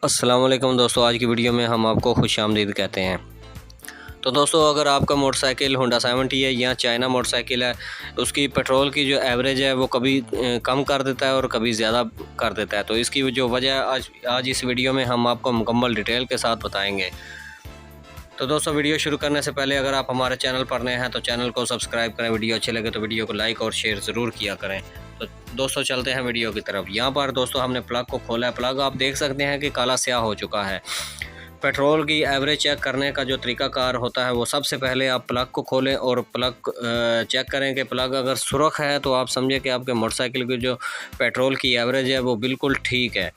अस्सलाम वालेकुम दोस्तों, आज की वीडियो में हम आपको खुशामदीद कहते हैं। तो दोस्तों, अगर आपका मोटरसाइकिल होंडा 70 है या चाइना मोटरसाइकिल है, उसकी पेट्रोल की जो एवरेज है वो कभी कम कर देता है और कभी ज़्यादा कर देता है। तो इसकी जो वजह आज इस वीडियो में हम आपको मुकम्मल डिटेल के साथ बताएंगे। तो दोस्तों, वीडियो शुरू करने से पहले अगर आप हमारे चैनल पर नए हैं तो चैनल को सब्सक्राइब करें। वीडियो अच्छे लगे तो वीडियो को लाइक और शेयर ज़रूर किया करें। तो दोस्तों, चलते हैं वीडियो की तरफ। यहाँ पर दोस्तों हमने प्लग को खोला है। प्लग आप देख सकते हैं कि काला स्याह हो चुका है। पेट्रोल की एवरेज चेक करने का जो तरीकाकार होता है वो सबसे पहले आप प्लग को खोलें और प्लग चेक करें कि प्लग अगर सुरख है तो आप समझें कि आपके मोटरसाइकिल की जो पेट्रोल की एवरेज है वो बिल्कुल ठीक है।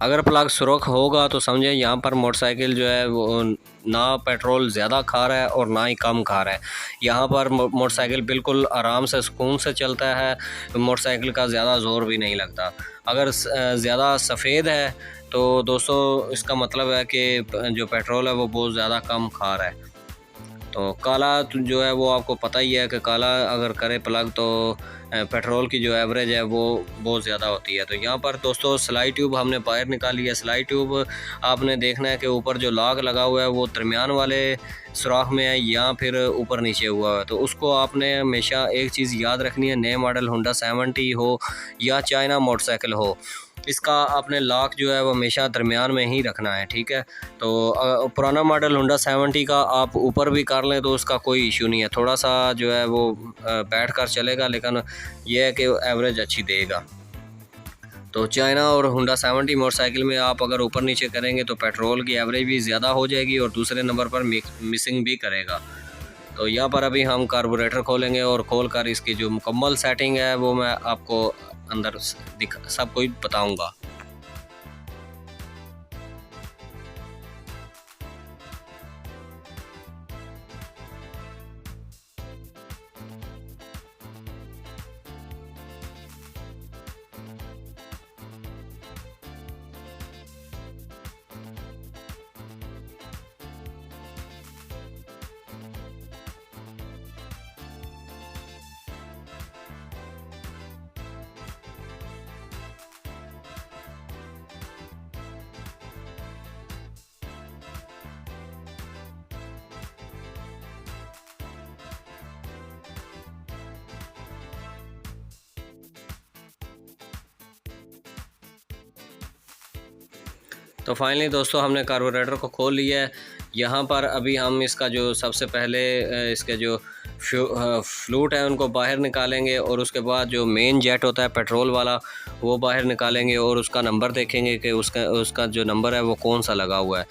अगर प्लग सुरख होगा तो समझें यहाँ पर मोटरसाइकिल जो है वो ना पेट्रोल ज़्यादा खा रहा है और ना ही कम खा रहा है। यहाँ पर मोटरसाइकिल बिल्कुल आराम से सुकून से चलता है, मोटरसाइकिल का ज़्यादा ज़ोर भी नहीं लगता। अगर ज़्यादा सफ़ेद है तो दोस्तों इसका मतलब है कि जो पेट्रोल है वो बहुत ज़्यादा कम खा रहा है। तो काला जो है वो आपको पता ही है कि काला अगर करे प्लग तो पेट्रोल की जो एवरेज है वो बहुत ज़्यादा होती है। तो यहाँ पर दोस्तों सिलाई ट्यूब हमने बाहर निकाली है। सिलाई ट्यूब आपने देखना है कि ऊपर जो लाग लगा हुआ है वो दरमियान वाले सुराख में है या फिर ऊपर नीचे हुआ है। तो उसको आपने हमेशा एक चीज़ याद रखनी है, नए मॉडल होंडा 70 हो या चाइना मोटरसाइकिल हो, इसका आपने लॉक जो है वो हमेशा दरमियान में ही रखना है, ठीक है। तो पुराना मॉडल होंडा 70 का आप ऊपर भी कर लें तो उसका कोई इशू नहीं है, थोड़ा सा जो है वो बैठ कर चलेगा, लेकिन यह है कि एवरेज अच्छी देगा। तो चाइना और होंडा 70 मोटरसाइकिल में आप अगर ऊपर नीचे करेंगे तो पेट्रोल की एवरेज भी ज़्यादा हो जाएगी और दूसरे नंबर पर मिसिंग भी करेगा। तो यहाँ पर अभी हम कार्बोरेटर खोलेंगे और खोल कर इसकी जो मुकम्मल सेटिंग है वो मैं आपको अंदर सब कुछ बताऊंगा। तो फाइनली दोस्तों हमने कार्बोरेटर को खोल लिया है। यहाँ पर अभी हम इसका जो सबसे पहले इसके जो फ्लूट है उनको बाहर निकालेंगे और उसके बाद जो मेन जेट होता है पेट्रोल वाला वो बाहर निकालेंगे और उसका नंबर देखेंगे कि उसका जो नंबर है वो कौन सा लगा हुआ है।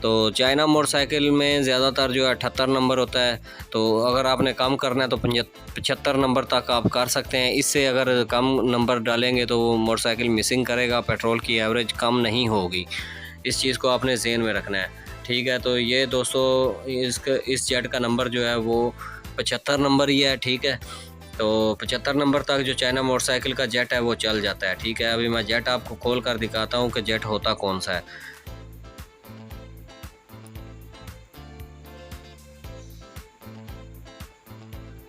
तो चाइना मोटरसाइकिल में ज़्यादातर जो है 78 नंबर होता है। तो अगर आपने कम करना है तो 75 नंबर तक आप कर सकते हैं। इससे अगर कम नंबर डालेंगे तो वो मोटरसाइकिल मिसिंग करेगा, पेट्रोल की एवरेज कम नहीं होगी। इस चीज़ को आपने ज़हन में रखना है, ठीक है। तो ये दोस्तों इस जेट का नंबर जो है वो 75 नंबर ही है, ठीक है। तो 75 नंबर तक जो चाइना मोटरसाइकिल का जेट है वो चल जाता है, ठीक है। अभी मैं जेट आपको खोल कर दिखाता हूँ कि जेट होता कौन सा है।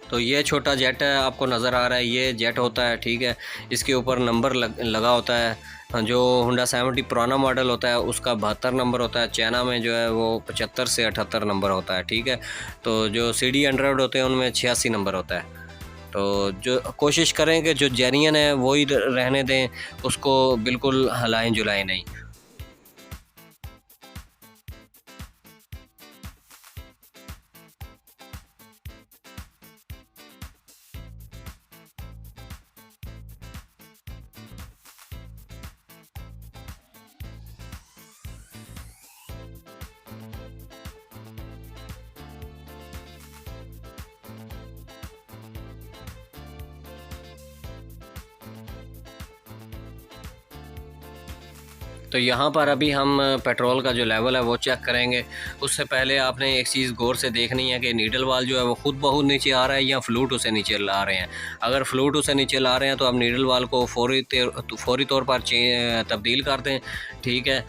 तो ये छोटा जेट है, आपको नज़र आ रहा है, ये जेट होता है, ठीक है। इसके ऊपर नंबर लगा होता है। जो होंडा 70 पुराना मॉडल होता है उसका 72 नंबर होता है, चाइना में जो है वो 75 से 78 नंबर होता है, ठीक है। तो जो CD एंड्रॉयड होते हैं उनमें 86 नंबर होता है। तो जो कोशिश करें कि जो जेन्युइन है वही रहने दें, उसको बिल्कुल हलाएं जुलाएं नहीं। तो यहाँ पर अभी हम पेट्रोल का जो लेवल है वो चेक करेंगे। उससे पहले आपने एक चीज़ गौर से देखनी है कि नीडल वाल जो है वो खुद ब खुद नीचे आ रहा है या फ्लूट उसे नीचे ला रहे हैं। अगर फ्लूट उसे नीचे ला रहे हैं तो आप नीडल वाल को फौरी तौर पर तब्दील कर दें, ठीक है।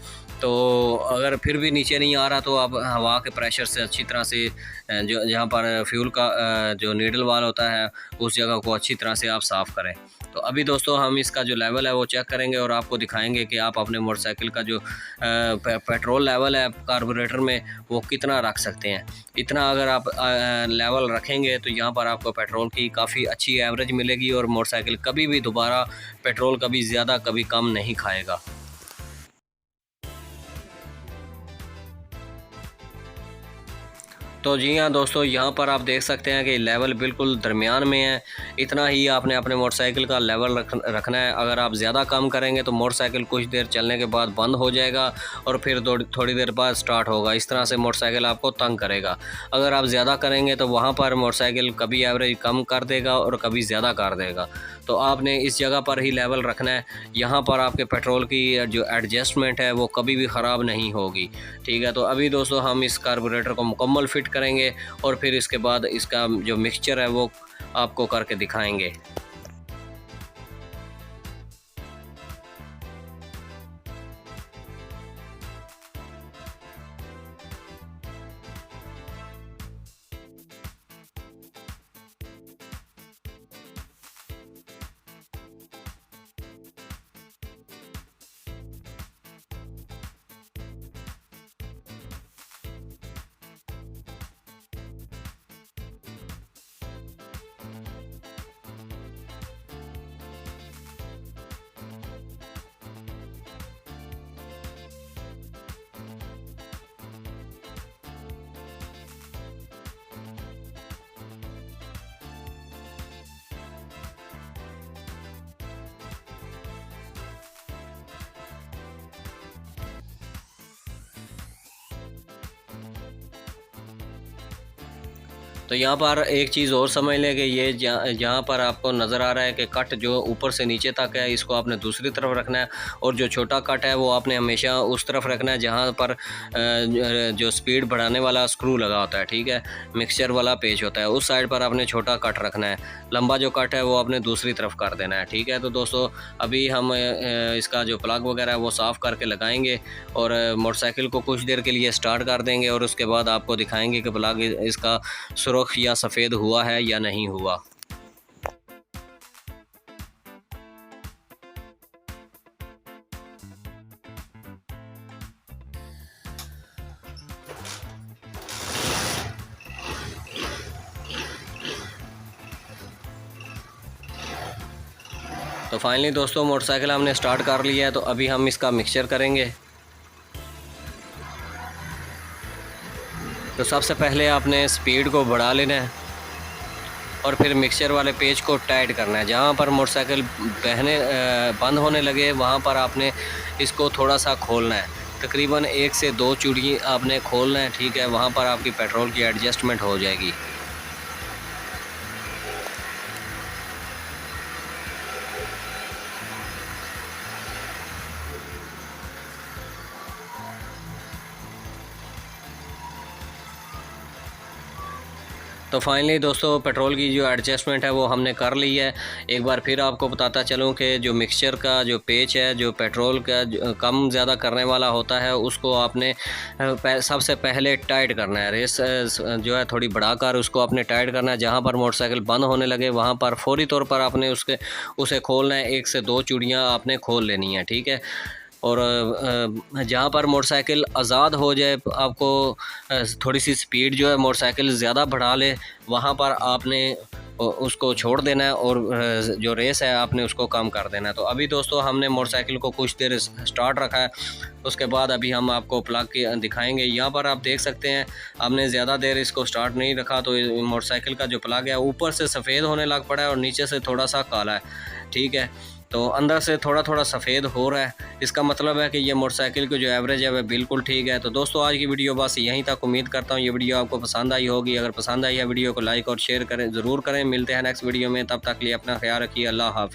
तो अगर फिर भी नीचे नहीं आ रहा तो आप हवा के प्रेशर से अच्छी तरह से जो जहाँ पर फ्यूल का जो नीडल वाल होता है उस जगह को अच्छी तरह से आप साफ़ करें। तो अभी दोस्तों हम इसका जो लेवल है वो चेक करेंगे और आपको दिखाएंगे कि आप अपने मोटरसाइकिल का जो पेट्रोल लेवल है कार्बोरेटर में वो कितना रख सकते हैं। इतना अगर आप लेवल रखेंगे तो यहाँ पर आपको पेट्रोल की काफ़ी अच्छी एवरेज मिलेगी और मोटरसाइकिल कभी भी दोबारा पेट्रोल कभी ज़्यादा कभी कम नहीं खाएगा। तो जी हाँ दोस्तों, यहाँ पर आप देख सकते हैं कि लेवल बिल्कुल दरमियान में है। इतना ही आपने अपने मोटरसाइकिल का लेवल रखना है। अगर आप ज़्यादा कम करेंगे तो मोटरसाइकिल कुछ देर चलने के बाद बंद हो जाएगा और फिर थोड़ी देर बाद स्टार्ट होगा। इस तरह से मोटरसाइकिल आपको तंग करेगा। अगर आप ज़्यादा करेंगे तो वहाँ पर मोटरसाइकिल कभी एवरेज कम कर देगा और कभी ज़्यादा कर देगा। तो आपने इस जगह पर ही लेवल रखना है। यहाँ पर आपके पेट्रोल की जो एडजस्टमेंट है वो कभी भी ख़राब नहीं होगी। ठीक है, तो अभी दोस्तों हम इस कार्बोरेटर को मुकम्मल फिट करेंगे और फिर इसके बाद इसका जो मिक्सचर है वो आपको करके दिखाएंगे। तो यहाँ पर एक चीज़ और समझ लें कि ये जहाँ पर आपको नज़र आ रहा है कि कट जो ऊपर से नीचे तक है, इसको आपने दूसरी तरफ रखना है और जो छोटा कट है वो आपने हमेशा उस तरफ रखना है जहाँ पर जो स्पीड बढ़ाने वाला स्क्रू लगा होता है। ठीक है, मिक्सचर वाला पेच होता है, उस साइड पर आपने छोटा कट रखना है। लंबा जो कट है वो आपने दूसरी तरफ कर देना है। ठीक है, तो दोस्तों अभी हम इसका जो प्लग वगैरह है वो साफ़ करके लगाएंगे और मोटरसाइकिल को कुछ देर के लिए स्टार्ट कर देंगे और उसके बाद आपको दिखाएंगे कि प्लग इसका सुर्ख या सफ़ेद हुआ है या नहीं हुआ। तो फाइनली दोस्तों मोटरसाइकिल हमने स्टार्ट कर लिया है। तो अभी हम इसका मिक्सचर करेंगे। तो सबसे पहले आपने स्पीड को बढ़ा लेना है और फिर मिक्सचर वाले पेज को टाइट करना है। जहाँ पर मोटरसाइकिल बंद होने लगे वहाँ पर आपने इसको थोड़ा सा खोलना है। तकरीबन 1 से 2 चूड़ी आपने खोलना है। ठीक है, वहाँ पर आपकी पेट्रोल की एडजस्टमेंट हो जाएगी। तो फाइनली दोस्तों पेट्रोल की जो एडजस्टमेंट है वो हमने कर ली है। एक बार फिर आपको बताता चलूँ कि जो मिक्सचर का जो पेच है, जो पेट्रोल का कम ज़्यादा करने वाला होता है, उसको आपने सबसे पहले टाइट करना है। रेस जो है थोड़ी बढ़ाकर उसको आपने टाइट करना है। जहाँ पर मोटरसाइकिल बंद होने लगे वहाँ पर फौरी तौर पर आपने उसे खोलना है। 1 से 2 चूड़ियाँ आपने खोल लेनी है। ठीक है, और जहाँ पर मोटरसाइकिल आज़ाद हो जाए, आपको थोड़ी सी स्पीड जो है मोटरसाइकिल ज़्यादा बढ़ा ले, वहाँ पर आपने उसको छोड़ देना है और जो रेस है आपने उसको कम कर देना है। तो अभी दोस्तों हमने मोटरसाइकिल को कुछ देर स्टार्ट रखा है, उसके बाद अभी हम आपको प्लग की दिखाएंगे। यहाँ पर आप देख सकते हैं हमने ज़्यादा देर इसको स्टार्ट नहीं रखा तो मोटरसाइकिल का जो प्लग है ऊपर से सफ़ेद होने लग पड़ा है और नीचे से थोड़ा सा काला है। ठीक है, तो अंदर से थोड़ा थोड़ा सफ़ेद हो रहा है। इसका मतलब है कि ये मोटरसाइकिल की जो एवरेज है वह बिल्कुल ठीक है। तो दोस्तों आज की वीडियो बस यहीं तक। उम्मीद करता हूँ ये वीडियो आपको पसंद आई होगी। अगर पसंद आई है वीडियो को लाइक और शेयर करें ज़रूर करें। मिलते हैं नेक्स्ट वीडियो में, तब तक के लिए अपना ख्याल रखिए। अल्लाह हाफ़िज़।